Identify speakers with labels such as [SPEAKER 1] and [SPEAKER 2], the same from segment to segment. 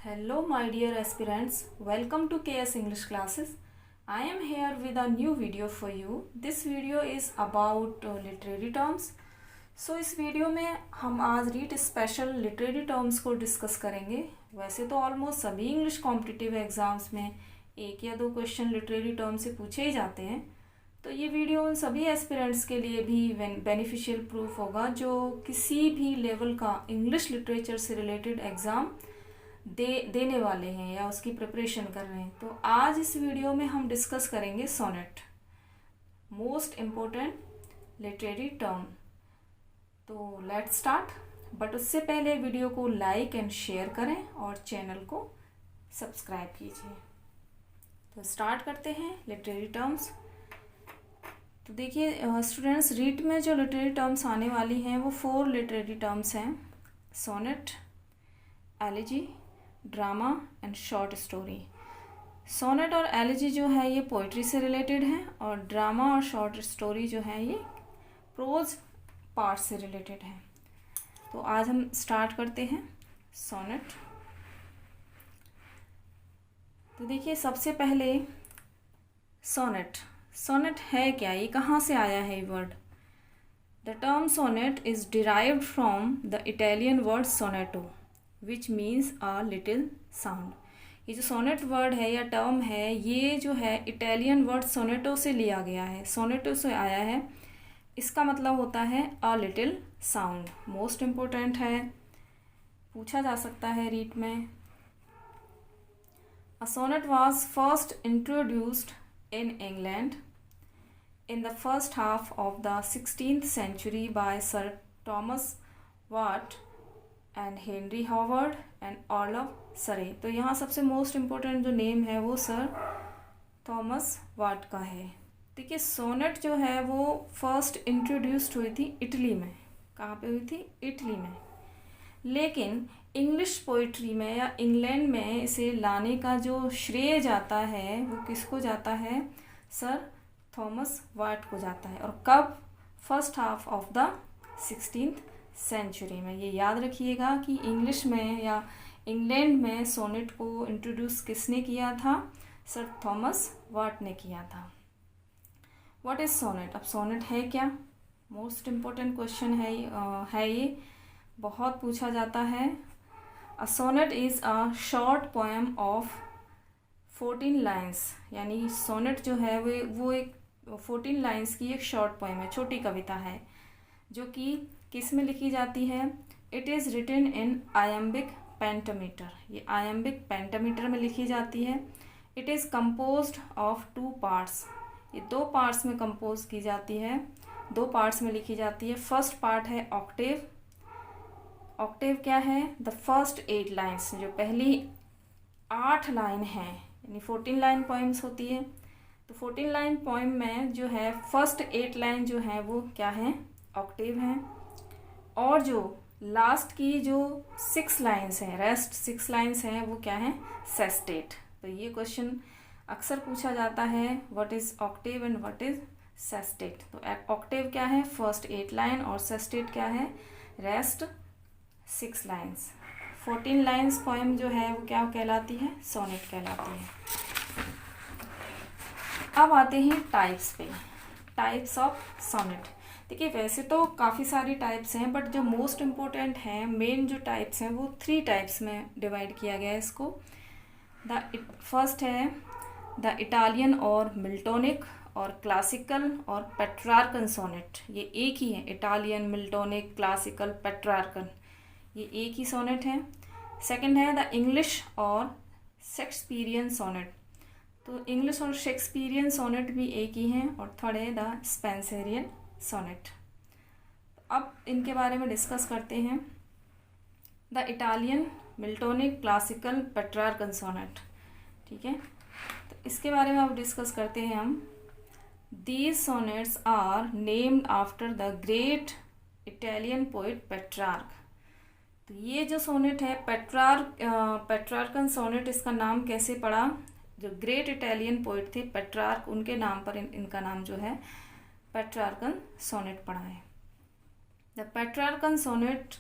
[SPEAKER 1] Hello, my dear aspirants. Welcome to KS English classes. I am here with a new video for you. This video is about literary terms. So इस video में हम आज read special literary terms को discuss करेंगे. वैसे तो almost सभी English competitive exams में एक या दो क्वेश्चन लिटरेरी टर्म से पूछे ही जाते हैं. तो ये वीडियो उन सभी एस्पिरेंट्स के लिए भी बेनिफिशियल प्रूफ होगा जो किसी भी लेवल का इंग्लिश लिटरेचर से रिलेटेड एग्ज़ाम देने वाले हैं या उसकी प्रिपरेशन कर रहे हैं. तो आज इस वीडियो में हम डिस्कस करेंगे sonnet, most important literary term. तो लेट्स स्टार्ट. बट उससे पहले वीडियो को लाइक एंड शेयर करें और चैनल को सब्सक्राइब कीजिए. तो स्टार्ट करते हैं लिटरेरी टर्म्स. तो देखिए स्टूडेंट्स, रीड में जो लिटरेरी टर्म्स आने वाली हैं वो 4 लिटरेरी टर्म्स हैं: sonnet, elegy, drama and short story. Sonnet और एलिजी जो है ये पोइट्री से रिलेटेड है और ड्रामा और शॉर्ट स्टोरी जो है ये प्रोज पार्ट से रिलेटेड है. तो आज हम स्टार्ट करते हैं सोनेट. तो देखिए सबसे पहले सोनेट. सोनेट है क्या, ये कहाँ से आया है ये word? The term sonnet is derived from the Italian word sonetto which means a little sound. ये जो सोनेट वर्ड है या टर्म है ये जो है इटालियन वर्ड सोनेटो से लिया गया है, सोनेटो से आया है. इसका मतलब होता है a little sound. Most important है, पूछा जा सकता है रीट में. A sonnet was first introduced in England in the first half of the 16th century by Sir Thomas Watt and Henry Howard and Olaf Surrey. तो यहाँ सबसे most important जो नेम है वो सर थॉमस वाट का है. देखिए सोनेट जो है वो फर्स्ट इंट्रोड्यूस्ड हुई थी इटली में. कहाँ पे हुई थी? इटली में. लेकिन इंग्लिश पोइट्री में या इंग्लैंड में इसे लाने का जो श्रेय जाता है वो किसको जाता है? सर थॉमस वाट को जाता है. और कब? First half of the 16th century में. ये याद रखिएगा कि इंग्लिश में या इंग्लैंड में सोनेट को इंट्रोड्यूस किसने किया था? सर थॉमस वाट ने किया था. What is sonnet? अब सोनेट है क्या? मोस्ट इम्पोर्टेंट क्वेश्चन है ये, बहुत पूछा जाता है. A sonnet is a short poem of 14 lines. यानी सोनेट जो है वो एक 14 लाइन्स की एक शॉर्ट पोएम है, छोटी कविता है जो कि किस में लिखी जाती है? It is written in iambic pentameter. ये आयम्बिक पेंटामीटर में लिखी जाती है. It is composed of 2 parts. ये 2 पार्ट्स में कंपोज की जाती है, 2 पार्ट्स में लिखी जाती है. फर्स्ट पार्ट है ऑक्टेव. ऑक्टेव क्या है? द फर्स्ट 8 लाइन्स, जो पहली 8 लाइन हैं, यानी 14 लाइन पोइम्स होती है. तो 14 लाइन पोइम में जो है फर्स्ट 8 लाइन जो है वो क्या है? ऑक्टेव हैं. और जो लास्ट की जो 6 लाइन्स हैं, रेस्ट 6 लाइन्स हैं, वो क्या है? सेस्टेट. तो ये क्वेश्चन अक्सर पूछा जाता है, what is Octave and what is sestet. तो ऑक्टेव क्या है? First 8 line. और सेस्टेट क्या है? Rest 6 lines. 14 लाइन्स पोएम जो है वो क्या कहलाती है? सोनेट कहलाती है. अब आते हैं टाइप्स पे, टाइप्स ऑफ सोनेट. देखिए वैसे तो काफ़ी सारी टाइप्स हैं बट जो मोस्ट इम्पोर्टेंट हैं, मेन जो टाइप्स हैं वो 3 टाइप्स में डिवाइड किया गया है इसको. फर्स्ट है द इटालियन और मिल्टोनिक और क्लासिकल और पेट्रार्कन सोनेट. ये एक ही है, इटालियन, मिल्टोनिक, क्लासिकल, पेट्रार्कन, ये एक ही सोनेट है. सेकंड है द इंग्लिश और शेक्सपियरियन सोनेट. तो इंग्लिश और शेक्सपियरियन सोनेट भी एक ही हैं. और थर्ड है द स्पेंसरियन सोनेट. अब इनके बारे में डिस्कस करते हैं. The Italian, Miltonic, classical, Petrarchan sonnet. ठीक है, तो इसके बारे में अब डिस्कस करते हैं हम. These sonnets are named after the great Italian poet Petrarch. तो ये जो सोनेट है पेट्रार्कन सोनेट, इसका नाम कैसे पड़ा? जो ग्रेट इटालियन पोइट थे पेट्रार्क, उनके नाम पर इनका नाम जो है पेट्रार्कन सोनेट पड़ा है. The Petrarchan sonnets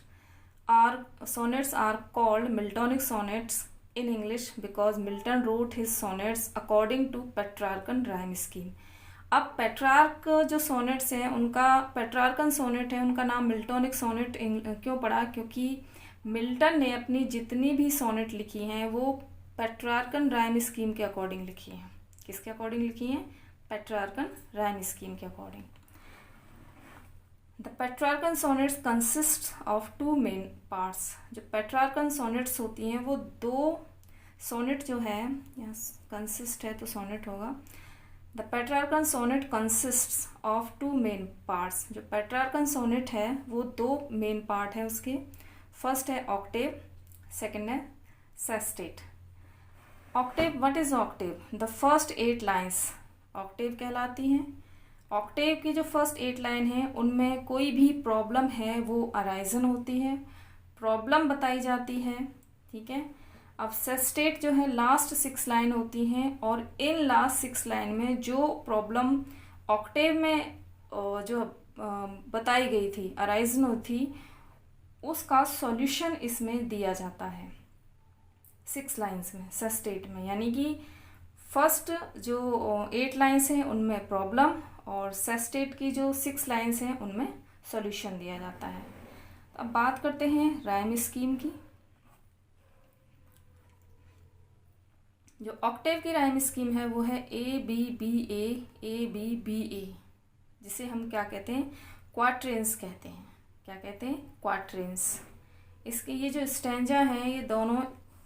[SPEAKER 1] are called Miltonic sonnets in English because Milton wrote his sonnets according to Petrarchan rhyme scheme. अब पेट्रार्क जो सोनेट्स हैं उनका पेट्रार्कन सोनेट है, उनका नाम मिल्टोनिक सोनेट क्यों पड़ा? क्योंकि मिल्टन ने अपनी जितनी भी सोनेट लिखी हैं वो पेट्रार्कन राइम स्कीम के अकॉर्डिंग लिखी हैं. किसके अकॉर्डिंग लिखी हैं? पेट्रार्कन राइम स्कीम के according. The Petrarchan sonnets consist of 2 main parts. जो पेट्रार्कन सोनेट्स होती हैं वो 2 सोनेट जो है, यहाँ कंसिस्ट है तो सोनेट होगा. The Petrarchan sonnet consists of 2 main parts. जो पेट्रार्कन सोनेट है वो 2 मेन पार्ट है उसके. फर्स्ट है ऑक्टेव, सेकेंड है sestet. Octave, what is octave? The first 8 lines octave कहलाती हैं. ऑक्टेव की जो फर्स्ट 8 लाइन है उनमें कोई भी प्रॉब्लम है वो अराइजन होती है, प्रॉब्लम बताई जाती है. ठीक है. अब सेस्टेट जो है लास्ट 6 लाइन होती हैं और इन लास्ट 6 लाइन में जो प्रॉब्लम ऑक्टेव में जो बताई गई थी, अराइजन हुई थी, उसका सॉल्यूशन इसमें दिया जाता है 6 लाइन्स में, सेस्टेट में. यानी कि फर्स्ट जो 8 लाइन्स हैं उनमें प्रॉब्लम और सेस्टेट की जो 6 लाइन्स हैं उनमें सॉल्यूशन दिया जाता है. अब बात करते हैं राइम स्कीम की. जो ऑक्टेव की राइम स्कीम है वो है ए बी बी ए, जिसे हम क्या कहते हैं? क्वाट्रेंस कहते हैं. क्या कहते हैं? क्वाट्रेंस. इसके ये जो स्टैंजा हैं ये दोनों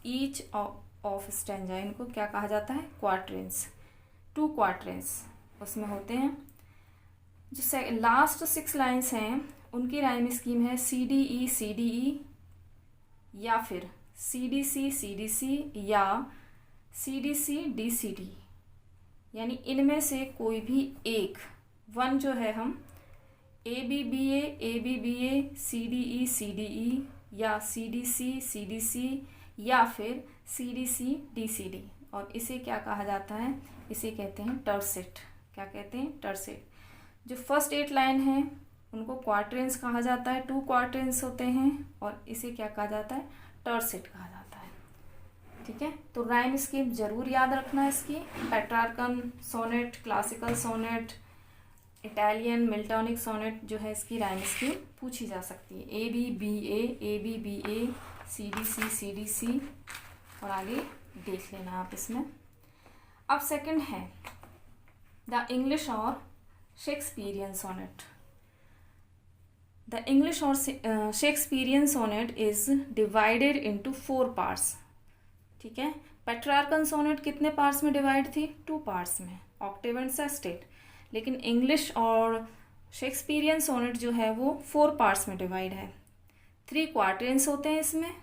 [SPEAKER 1] ईच ऑफ स्टैंजा, इनको क्या कहा जाता है? क्वाट्रेंस. 2 क्वाट्रेंस उसमें होते हैं. जो लास्ट 6 लाइन्स हैं उनकी राइम स्कीम है CDE या फिर CDC या CDC-DCD. यानी इनमें से कोई भी एक वन जो है हम ABBA, CDE या CDC या फिर CDC-DCD. और इसे क्या कहा जाता है? इसे कहते हैं टर्सेट. क्या कहते हैं? टर्सेट. जो फर्स्ट 8 लाइन है उनको क्वाट्रेंस कहा जाता है, 2 क्वाट्रेंस होते हैं और इसे क्या कहा जाता है? टर्सेट कहा जाता है. ठीक है. तो राइम स्कीम जरूर याद रखना है इसकी. Petrarchan sonnet, classical sonnet, Italian Miltonic sonnet जो है इसकी राइम स्कीम पूछी जा सकती है. ABBA, CDC और आगे देख लेना आप इसमें. अब सेकंड है द इंग्लिश और शेक्सपियरियन सोनेट. द इंग्लिश और Shakespearean sonnet is divided into 4 parts. ठीक है. पेट्रार्कन सोनेट कितने पार्ट्स में डिवाइड थी? 2 पार्ट्स में, ऑक्टेव एंड सेस्टेट. लेकिन इंग्लिश और शेक्सपियरियन सोनेट जो है वो 4 पार्ट्स में डिवाइड है. 3 क्वार्टेंस होते हैं इसमें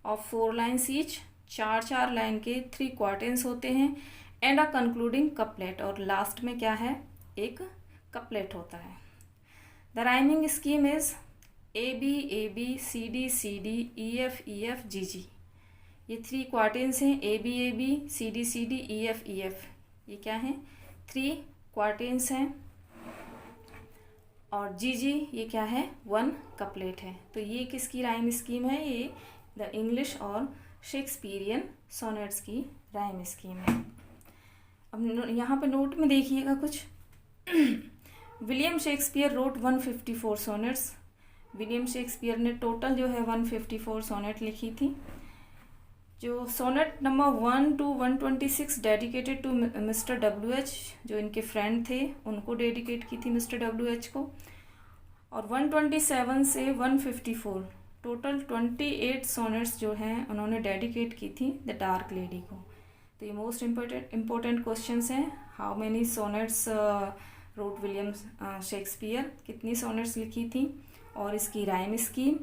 [SPEAKER 1] और 4 लाइन्स ईच, 4 लाइन के 3 क्वार्टेंस होते हैं एंड अ कंक्लूडिंग कपलेट. और लास्ट में क्या है? एक कपलेट होता है. The rhyming scheme is AB, CD, EF, GG. ये 3 क्वार्टेंस हैं. AB, CD, EF. ये क्या है? 3 क्वार्टेंस हैं. और GG ये क्या है? 1 कपलेट है. तो ये किसकी राइम स्कीम है? ये द इंग्लिश और शेक्सपियरियन सोनेट्स की राइम स्कीम है. अब यहाँ पे नोट में देखिएगा कुछ. William Shakespeare wrote 154 sonnets. William Shakespeare ने टोटल जो है 154 सोनेट लिखी थी. जो sonnet number 1 to 126 dedicated to mister WH, जो इनके फ्रेंड थे उनको डेडिकेट की थी मिस्टर WH को. और 127 से 154 टोटल 28 सोनेट्स जो हैं उन्होंने डेडिकेट की थी द डार्क लेडी को. तो ये मोस्ट इम्पोर्टेंट क्वेश्चंस हैं. How many sonnets wrote William Shakespeare, कितनी सोनेट्स लिखी थी और इसकी राइम स्कीम.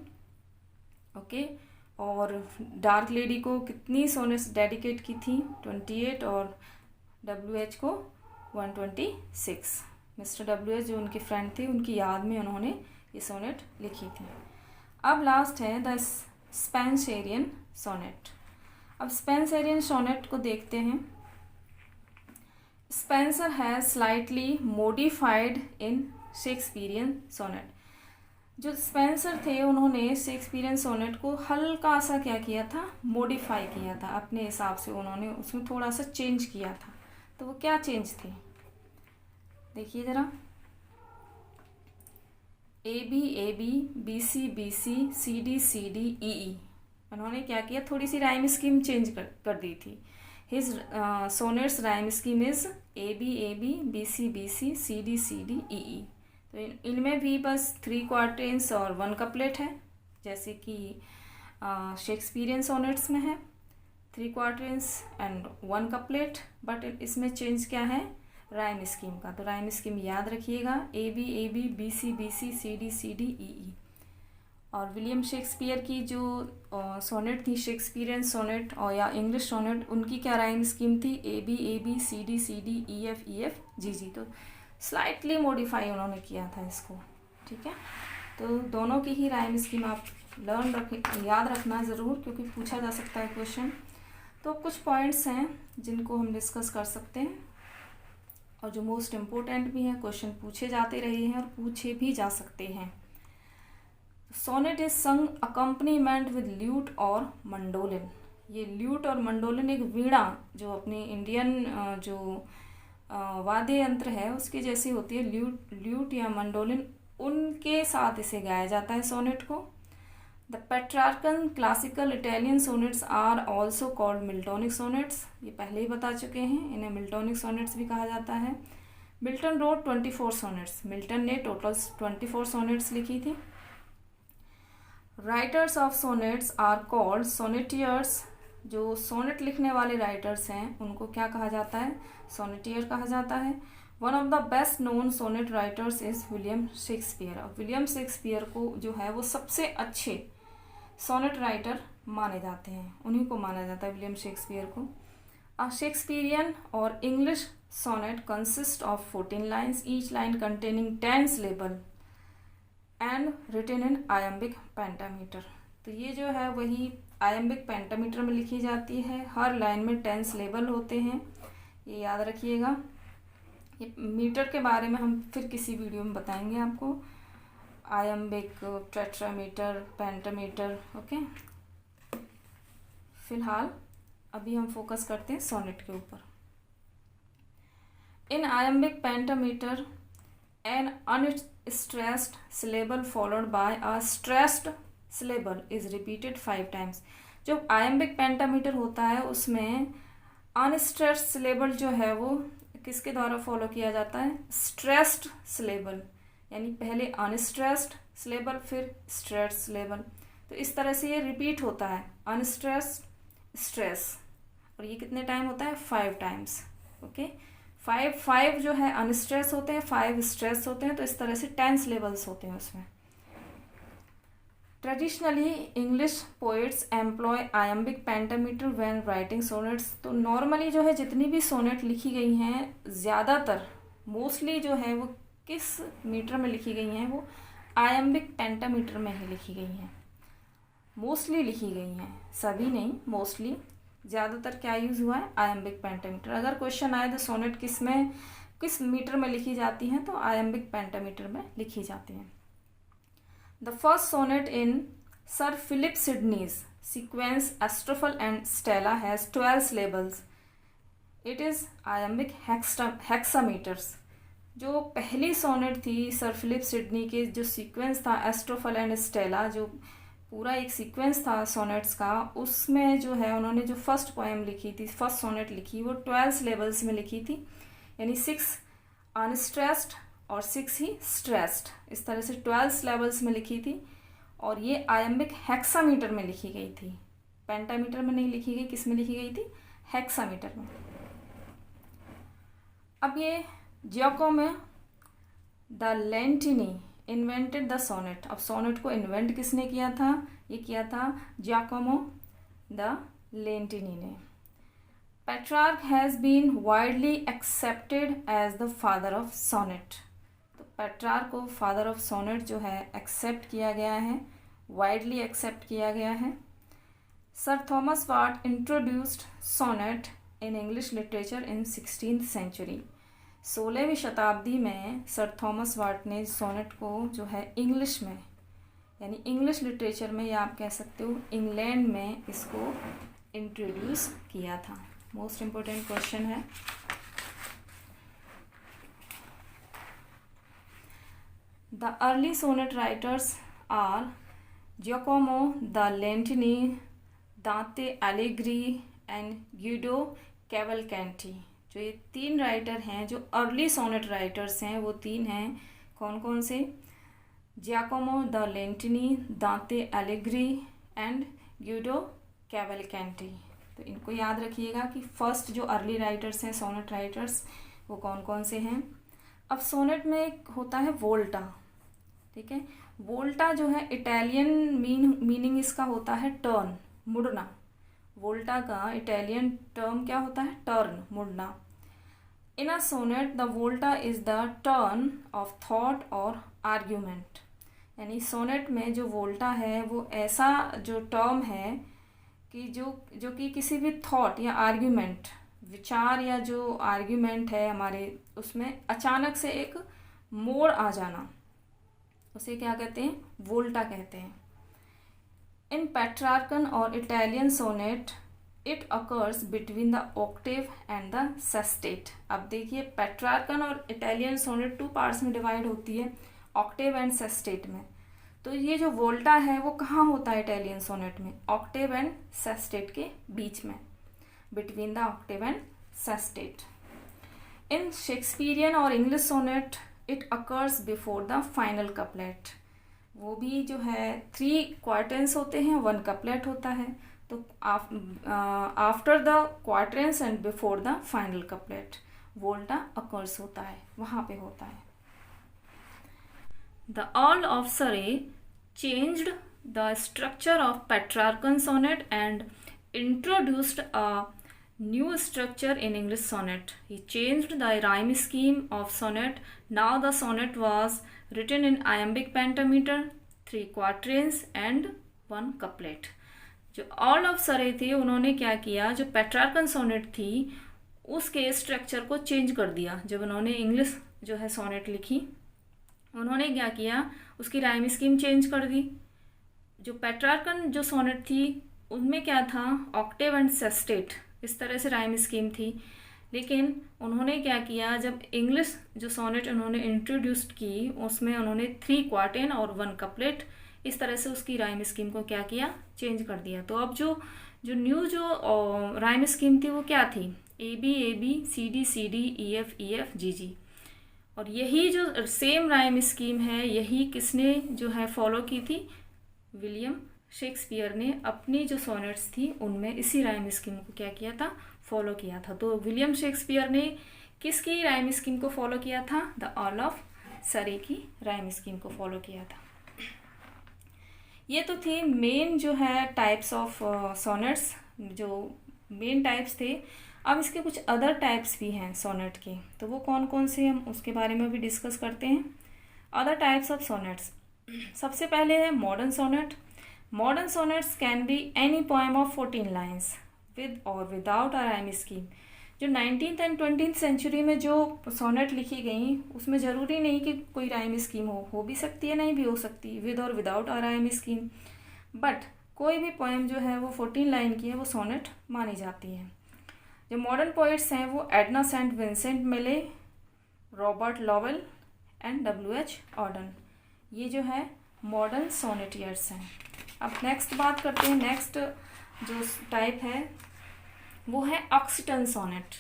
[SPEAKER 1] ओके. और डार्क लेडी को कितनी सोनेट्स डेडिकेट की थी? 28 और WH को 126. मिस्टर WH जो उनके फ्रेंड थे उनकी याद में उन्होंने ये सोनेट लिखी थी. अब लास्ट है द स्पेंसरियन सोनेट. अब स्पेंसरियन सोनेट को देखते हैं. Spenser has slightly modified in Shakespearean sonnet. जो स्पेंसर थे उन्होंने शेक्सपियरियन सोनेट को हल्का सा क्या किया था, मॉडिफाई किया था अपने हिसाब से, उन्होंने उसमें थोड़ा सा चेंज किया था। तो वो क्या चेंज थे, देखिए ज़रा। A B B C C D E E, उन्होंने क्या किया, थोड़ी सी राइम स्कीम चेंज कर दी थी। His sonnets rhyme scheme is A B C D E E. तो इनमें भी बस 3 क्वार्टेंस और 1 कपलेट है, जैसे कि शेक्सपियरियन सोनेट्स में है 3 क्वार्टेंस एंड 1 कपलेट, बट इसमें चेंज क्या है, राइम स्कीम का। तो राइम स्कीम याद रखिएगा, ए बी सी डी ई ई। और विलियम शेक्सपियर की जो सोनेट थी, शेक्सपियरियन सोनेट और या इंग्लिश सोनेट, उनकी क्या राइम स्कीम थी, A B C D E F G G. तो स्लाइटली मॉडिफाई उन्होंने किया था इसको, ठीक है। तो दोनों की ही राइम स्कीम आप याद रखना ज़रूर, क्योंकि पूछा जा सकता है क्वेश्चन। तो कुछ पॉइंट्स हैं जिनको हम डिस्कस कर सकते हैं, और जो मोस्ट इम्पोर्टेंट भी हैं, क्वेश्चन पूछे जाते रहे हैं और पूछे भी जा सकते हैं। Sonnet is sung accompaniment with lute और मंडोलिन। ये ल्यूट और मंडोलिन एक वीणा, जो अपनी इंडियन जो वाद्य यंत्र है उसके जैसी होती है, ल्यूट या मंडोलिन, उनके साथ इसे गाया जाता है सोनेट को। The Petrarchan classical Italian sonnets are also called Miltonic sonnets, ये पहले ही बता चुके हैं, इन्हें मिल्टोनिक सोनेट्स भी कहा जाता है। मिल्टन रोड 24 सोनेट्स, मिल्टन ने टोटल 24 सोनेट्स लिखी थी। Writers of sonnets are called sonneteers, जो सोनेट लिखने वाले राइटर्स हैं उनको क्या कहा जाता है, सोनेटियर कहा जाता है। One of the best known sonnet writers is William Shakespeare. और विलियम शेक्सपियर को जो है वो सबसे अच्छे सोनेट राइटर माने जाते हैं, उन्हीं को माना जाता है, विलियम शेक्सपियर को। अ शेक्सपियरियन और English sonnet consist of 14 lines, each line containing 10 syllable and written in iambic pentameter. तो ये जो है वही आयम्बिक पेंटामीटर में लिखी जाती है, हर लाइन में 10 सिलेबल होते हैं, ये याद रखिएगा। ये मीटर के बारे में हम फिर किसी वीडियो में बताएंगे आपको, आयम्बिक, टेट्रामीटर, पेंटामीटर, ओके। फिलहाल अभी हम फोकस करते हैं सोनेट के ऊपर। In iambic pentameter an unstressed syllable followed by a stressed syllable is repeated 5 times. जो आयम्बिक पेंटामीटर होता है उसमें अनस्ट्रेस्ड सिलेबल जो है वो किसके द्वारा फॉलो किया जाता है, स्ट्रेस्ड सिलेबल, यानी पहले अनस्ट्रेस्ड सिलेबल फिर स्ट्रेस्ड सिलेबल। तो इस तरह से ये रिपीट होता है, अनस्ट्रेस्ड, स्ट्रेस, और ये कितने टाइम होता है, 5 टाइम्स, ओके। 5 जो है अनस्ट्रेस होते हैं, 5 स्ट्रेस होते हैं, तो इस तरह से 10 सिलेबल्स होते हैं उसमें। Traditionally English poets employ iambic pentameter when writing sonnets. तो नॉर्मली जो है जितनी भी सोनेट लिखी गई हैं, ज़्यादातर मोस्टली जो है वो किस मीटर में लिखी गई हैं, वो आयम्बिक पेंटामीटर में ही लिखी गई हैं, मोस्टली लिखी गई हैं, सभी नहीं, मोस्टली। ज़्यादातर क्या यूज़ हुआ है, आयम्बिक पेंटामीटर। अगर क्वेश्चन आए तो सोनेट किस मीटर में लिखी जाती हैं, तो आयम्बिक पेंटामीटर में लिखी जाती हैं। The first sonnet in sir Philip Sidney's sequence Astrophel and Stella has 12 syllables, it is iambic hexameters. जो पहली सोनेट थी सर फिलिप सिडनी के, जो सीक्वेंस था एस्ट्रोफल एंड स्टेला, जो पूरा एक सीक्वेंस था सोनेट्स का, उसमें जो है उन्होंने जो फर्स्ट पोएम लिखी थी, फर्स्ट सोनेट लिखी, वो 12 सिलेबल्स में लिखी थी, यानी 6 अनस्ट्रेस्ड और 6 ही स्ट्रेस्ड, इस तरह से 12 सिलेबल्स में लिखी थी। और ये आयम्बिक हेक्सामीटर में लिखी गई थी, पेंटामीटर में नहीं लिखी गई, किस में लिखी गई थी, हेक्सामीटर में। अब ये जियोकोमो द लेंटिनी इन्वेंटेड द सोनेट। अब सोनेट को इन्वेंट किसने किया था, ये किया था जियोकोमो द लेंटिनी ने। Petrarch has been widely accepted as the father of sonnet. तो पेट्रार्क को फादर ऑफ सोनेट जो है एक्सेप्ट किया गया है, वाइडली एक्सेप्ट किया गया है। Sir Thomas Wyatt introduced sonnet in English literature in 16th century. 16वीं शताब्दी में सर थॉमस वाट ने सोनेट को जो है इंग्लिश में यानी इंग्लिश लिटरेचर में, या आप कह सकते हो इंग्लैंड में इसको इंट्रोड्यूस किया था। मोस्ट इम्पोर्टेंट क्वेश्चन है। The early sonnet writers are Giacomo da Lentini, Dante एलिग्री एंड ग्यूडो कैवलकैंटी। जो ये 3 राइटर हैं जो अर्ली सोनेट राइटर्स हैं, वो 3 हैं। कौन कौन से? जियोकोमो द लेंटिनी, दांते एलिग्री एंड ग्यूडो कैवलकैंटी। तो इनको याद रखिएगा कि फर्स्ट जो अर्ली राइटर्स हैं सोनेट राइटर्स, वो कौन कौन से हैं। अब सोनेट में एक होता है वोल्टा, ठीक है। वोल्टा जो है इटालियन मीनिंग इसका होता है टर्न, मुड़ना। वोल्टा का इटालियन टर्म क्या होता है? टर्न, मुड़ना। In a sonnet the volta is the turn of thought और आर्ग्यूमेंट। यानी सोनेट में जो वोल्टा है वो ऐसा जो टर्म है कि जो कि किसी भी थॉट या आर्ग्यूमेंट, विचार या जो आर्ग्यूमेंट है हमारे, उसमें अचानक से एक मोड़ आ जाना, उसे क्या कहते हैं? वोल्टा कहते हैं। इन पेट्रार्कन और Italian sonnet it occurs between the octave and the sestet. अब देखिए, पेट्रार्कन और इटालियन सोनेट 2 पार्ट्स में डिवाइड होती है, ऑक्टेव एंड सेस्टेट में। तो ये जो वोल्टा है वो कहाँ होता है इटालियन सोनेट में? ऑक्टेव एंड सेस्टेट के बीच में, between the octave and sestet. In Shakespearean और English sonnet it occurs before the final couplet. वो भी जो है 3 क्वार्टेंस होते हैं, 1 कपलेट होता है। तो after the quatrains and before the final couplet volta occurs होता है, वहाँ पे होता है। The Earl of Surrey changed the structure of Petrarchan sonnet and introduced a new structure in English sonnet. He changed the rhyme scheme of sonnet. Now the sonnet was written in iambic pentameter, 3 quatrains and 1 couplet. जो Earl of Surrey थे, उन्होंने क्या किया, जो Petrarchan sonnet थी उसके structure को change कर दिया। जब उन्होंने इंग्लिश जो है सोनेट लिखी, उन्होंने क्या किया, उसकी राइम स्कीम चेंज कर दी। जो पेट्रार्कन जो सोनेट थी उनमें क्या था, ऑक्टेव एंड सेस्टेट, इस तरह से राइम स्कीम थी। लेकिन उन्होंने क्या किया, जब इंग्लिश जो सोनेट उन्होंने इंट्रोड्यूस की, उसमें उन्होंने 3 क्वार्टेन और 1 कपलेट, इस तरह से उसकी राइम स्कीम को क्या किया, चेंज कर दिया। तो अब जो न्यू जो राइम स्कीम थी वो क्या थी? AB CD CD EF EF GG। और यही जो सेम राइम स्कीम है, यही किसने जो है फॉलो की थी? विलियम शेक्सपियर ने अपनी जो सोनेट्स थी उनमें इसी राइम स्कीम को क्या किया था, फॉलो किया था। तो विलियम शेक्सपियर ने किसकी राइम स्कीम को फॉलो किया था? द अर्ल ऑफ सरी की राइम स्कीम को फॉलो किया था। ये तो थी मेन जो है टाइप्स ऑफ सोनेट्स, जो मेन टाइप्स थे। अब इसके कुछ अदर टाइप्स भी हैं सोनेट के, तो वो कौन कौन से, हम उसके बारे में भी डिस्कस करते हैं। अदर टाइप्स ऑफ सोनेट्स, सबसे पहले है modern sonnet. Modern sonnets can be any poem of 14 lines with और विदाउट अ राइम स्कीम। जो 19th एंड 20th सेंचुरी में जो सोनेट लिखी गई, उसमें ज़रूरी नहीं कि कोई राइम स्कीम हो भी सकती है, नहीं भी हो सकती, विद और without a rhyme scheme. But कोई भी पोएम जो है वो 14 लाइन की है, वो सोनेट मानी जाती है। जो मॉडर्न पोइट्स हैं वो Edna Saint Vincent Millay, Robert Lowell and WH Auden, ये जो है मॉडर्न सोनेटियर्स हैं। अब नेक्स्ट बात करते हैं। नेक्स्ट जो टाइप है वो है ऑक्सीटन सोनेट।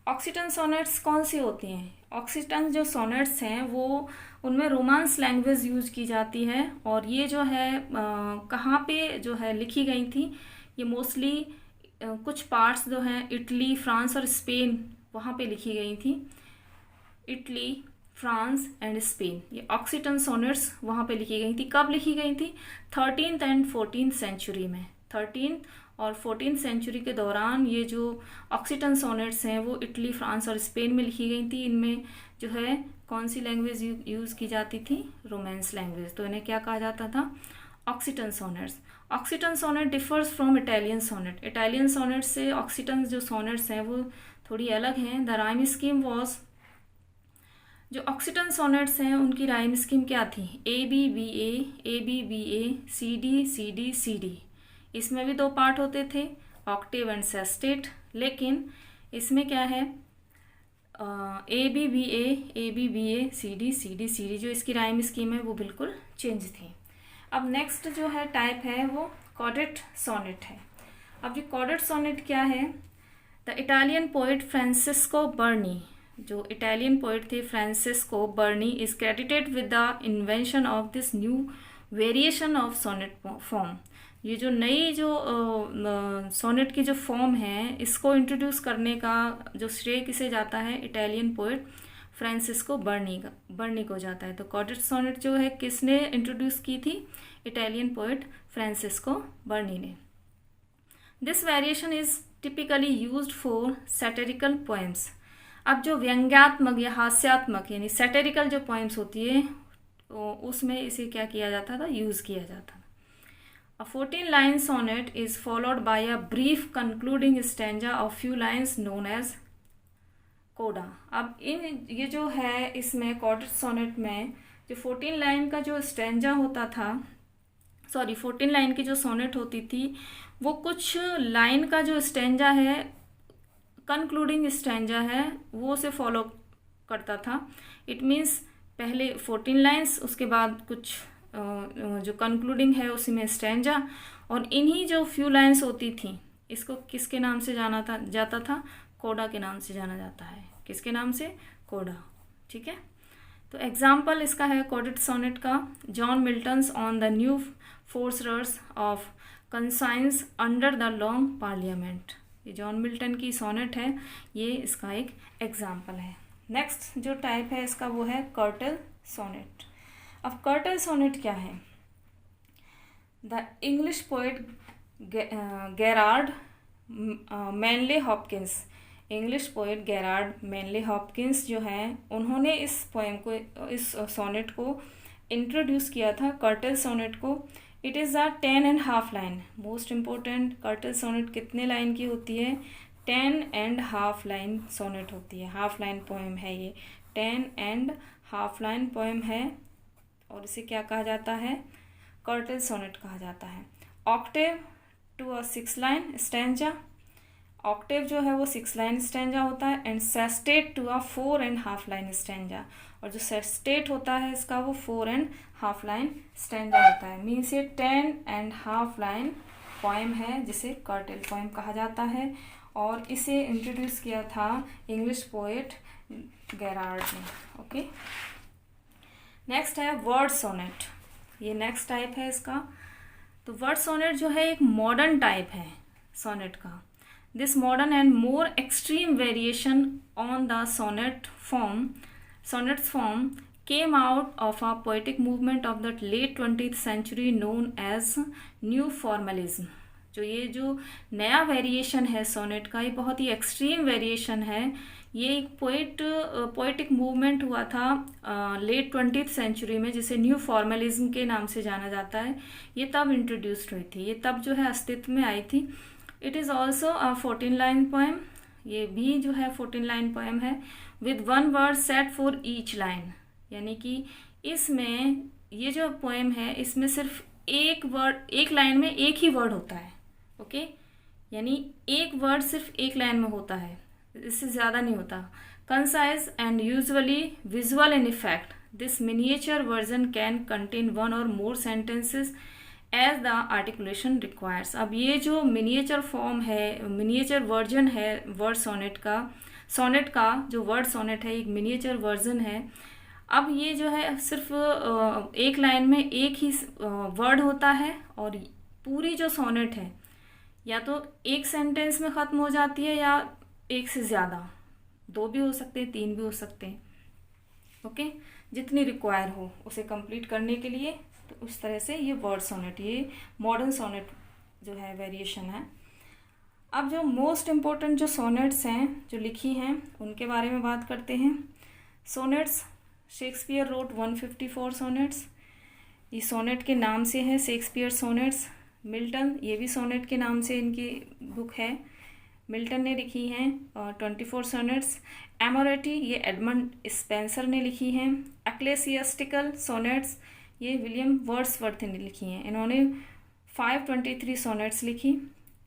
[SPEAKER 1] ऑक्सीटन सोनेट्स कौन सी होती हैं? ऑक्सीटन जो सोनेट्स हैं वो उनमें रोमांस लैंग्वेज यूज की जाती है, और ये जो है कहाँ पे जो है लिखी गई थी, ये मोस्टली कुछ पार्ट्स जो हैं इटली, फ्रांस और स्पेन, वहाँ पे लिखी गई थी। इटली, फ्रांस एंड स्पेन, ये ऑक्सीटन सोनेट्स वहाँ पे लिखी गई थी। कब लिखी गई थी? 13th एंड 14th सेंचुरी में। 13th और 14th सेंचुरी के दौरान ये जो ऑक्सीटन सोनेट्स हैं वो इटली, फ्रांस और स्पेन में लिखी गई थी। इनमें जो है कौन सी लैंग्वेज यूज़ की जाती थी? Romance language. तो इन्हें क्या कहा जाता था? Occitan sonnets. Occitan sonnet differs from Italian sonnet. Italian sonnet से ऑक्सीटन जो सोनेट्स हैं वो थोड़ी अलग हैं। द राइम स्कीम वॉज जो ऑक्सीटन सोनेट्स हैं उनकी राइम स्कीम क्या थी? A B B A, C D C D. इसमें भी 2 पार्ट होते थे, ऑक्टेव एंड सेस्टेट। लेकिन इसमें क्या है, A B B A, C D, जो इसकी राइम स्कीम है वो बिल्कुल चेंज थी। अब नेक्स्ट जो है टाइप है वो कॉडेट सोनेट है। अब ये कॉडेट सोनेट क्या है? The Italian poet Francesco Berni, जो इटालियन पोइट थे Francesco Berni, is credited with the invention of this new variation of sonnet form. ये जो नई जो सोनेट की जो फॉर्म है, इसको इंट्रोड्यूस करने का जो श्रेय किसे जाता है? इटालियन पोइट फ्रांसिस्को बर्नी को जाता है। तो कॉडेट सोनेट जो है किसने इंट्रोड्यूस की थी? इटालियन पोइट फ्रांसिस्को बर्नी ने। This variation is typically used for satirical poems. अब जो व्यंग्यात्मक या हास्यात्मक यानी सैटेरिकल जो पोएम्स होती है, तो उसमें इसे क्या किया जाता था? यूज़ किया जाता था। A 14-line sonnet is followed by a brief concluding stanza of few lines known as coda। अब ये जो है इसमें कॉडेट सोनेट में जो 14 लाइन का जो स्टेंजा होता था, 14 लाइन की जो सोनेट होती थी, वो कुछ लाइन का जो स्टेंजा है, कंक्लूडिंग स्टेंजा है, वो से फॉलो करता था। इट मीन्स पहले 14 लाइन्स, उसके बाद कुछ जो कंक्लूडिंग है उसी में स्टेंजा, और इन्हीं जो फ्यू लाइन्स होती थी, इसको किसके नाम से जाता था? कोडा के नाम से जाना जाता है। किसके नाम से? कोडा। ठीक है, तो एग्जाम्पल इसका है कॉडेट सोनेट का, John Milton's on the new forcers of conscience under the long parliament. ये जॉन मिल्टन की सोनेट है, ये इसका एक एग्जाम्पल है। नेक्स्ट जो टाइप है इसका वो है कर्टल सोनेट। अब कर्टल सोनेट क्या है? The English poet Gerard Manley Hopkins, English poet Gerard Manley Hopkins जो है, उन्होंने इस पोएम को, इस सोनेट को इंट्रोड्यूस किया था, कर्टल सोनेट को। It is a 10.5 line. Most important, curtal sonnet कितने लाइन की होती है? 10.5 लाइन सोनेट होती है। हाफ लाइन पोएम है ये, 10.5 लाइन पोएम है, और इसे क्या कहा जाता है? कर्टल सोनेट कहा जाता है। Octave to a 6 line stanza, octave जो है वो 6 लाइन स्टैंजा होता है, and sestet to a 4.5 line stanza, और जो सेस्टेट होता है इसका वो 4.5 लाइन स्टैंजा होता है। मीन्स ये 10.5 लाइन पोएम है जिसे कर्टल पोएम कहा जाता है, और इसे इंट्रोड्यूस किया था इंग्लिश पोएट गेरार्ड ने। ओके, नेक्स्ट है वर्ड सोनेट। ये नेक्स्ट टाइप है इसका। तो वर्ड सोनेट जो है एक मॉडर्न टाइप है सोनेट का। This modern and more extreme variation on the sonnets form came out of a poetic movement of the late 20th century known as new formalism. जो ये जो नया वेरिएशन है सोनेट का, ये बहुत ही एक्सट्रीम वेरिएशन है। ये एक पोएटिक मूवमेंट हुआ था लेट 20th सेंचुरी में, जिसे न्यू फॉर्मलिज्म के नाम से जाना जाता है। ये तब इंट्रोड्यूस्ड हुई थी, ये तब जो है अस्तित्व में आई थी। It is also a 14 line poem. ये भी जो है 14 लाइन पोएम है, with 1 word set for each line. यानी कि इसमें ये जो पोएम है, इसमें सिर्फ एक वर्ड, एक लाइन में एक ही वर्ड होता है। ओके, यानी एक वर्ड सिर्फ एक लाइन में होता है, इससे ज़्यादा नहीं होता। Concise and usually visual in effect, this miniature version can contain 1 or more sentences as the articulation requires. अब ये जो मिनिएचर फॉर्म है, मिनिएचर वर्जन है वर्ड सोनेट का जो वर्ड सोनेट है, एक मिनिएचर वर्जन है। अब ये जो है सिर्फ एक लाइन में एक ही वर्ड होता है, और पूरी जो सोनेट है या तो एक सेंटेंस में ख़त्म हो जाती है, या एक से ज़्यादा, 2 भी हो सकते हैं, 3 भी हो सकते हैं। ओके, जितनी रिक्वायर हो उसे कंप्लीट करने के लिए। तो उस तरह से ये वर्ड सोनेट, ये मॉडर्न सोनेट जो है वेरिएशन है। अब जो मोस्ट इम्पोर्टेंट जो सोनेट्स हैं जो लिखी हैं उनके बारे में बात करते हैं। Sonnets, Shakespeare wrote 154 sonnets. ये सोनेट के नाम से है शेक्सपियर सोनेट्स। मिल्टन, ये भी सोनेट के नाम से इनकी बुक है। मिल्टन ने लिखी हैं 24 सोनेट्स। एमोरेटी ये एडमंड स्पेंसर ने लिखी हैं। एक्लेसियास्टिकल सोनेट्स ये विलियम वर्ड्सवर्थ ने लिखी हैं, इन्होंने 523 सोनेट्स लिखी।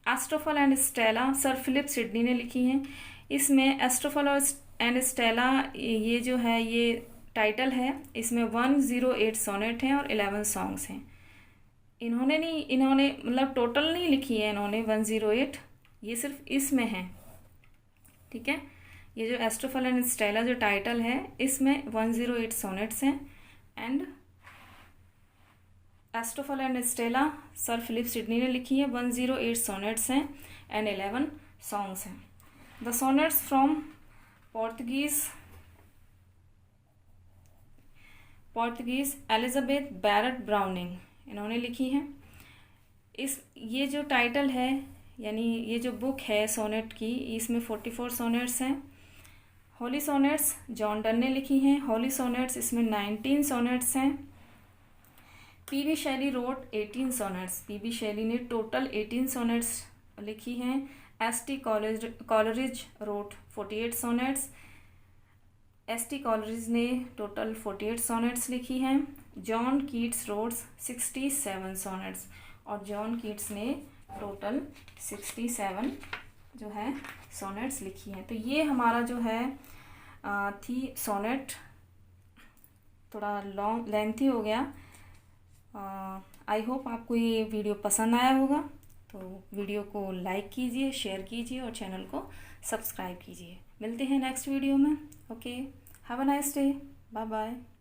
[SPEAKER 1] Astrophel and Stella sir Philip Sidney ने लिखी हैं। इसमें एस्ट्रोफल और एंड स्टेला ये जो है ये टाइटल है, इसमें 108 सोनेट हैं और 11 सॉन्ग्स हैं। इन्होंने मतलब टोटल नहीं लिखी है इन्होंने 108, ये सिर्फ इसमें है, ठीक है। ये जो एस्ट्रोफल एंड स्टेला जो टाइटल है इसमें 108 सोनेट्स हैं and Astrophel and Stella sir Philip Sidney ने लिखी है, 108 सोनेट्स हैं एंड 11 सॉन्ग्स हैं। The sonnets from Portuguese Elizabeth Barrett Browning इन्होंने लिखी है। ये जो टाइटल है यानी ये जो बुक है सोनेट की, इसमें 44 सोनेट्स हैं। होली सोनेट्स जॉन डन ने लिखी हैं। होली सोनेट्स इसमें 19 सोनेट्स हैं। PB Shelley road 18 sonnets, PB Shelley ने टोटल 18 सोनेट्स लिखी हैं। ST Coleridge wrote 48 sonnets, ST Coleridge ने टोटल 48 सोनेट्स लिखी हैं। जॉन कीट्स रोट्स 67 सोनेट्स और जॉन कीट्स ने टोटल 67 जो है सोनेट्स लिखी हैं। तो ये हमारा जो है थी सोनेट, थोड़ा लॉन्ग लेंथी हो गया। आई होप आपको ये वीडियो पसंद आया होगा, तो वीडियो को लाइक कीजिए, शेयर कीजिए और चैनल को सब्सक्राइब कीजिए। मिलते हैं नेक्स्ट वीडियो में। Okay, have a nice day, bye bye.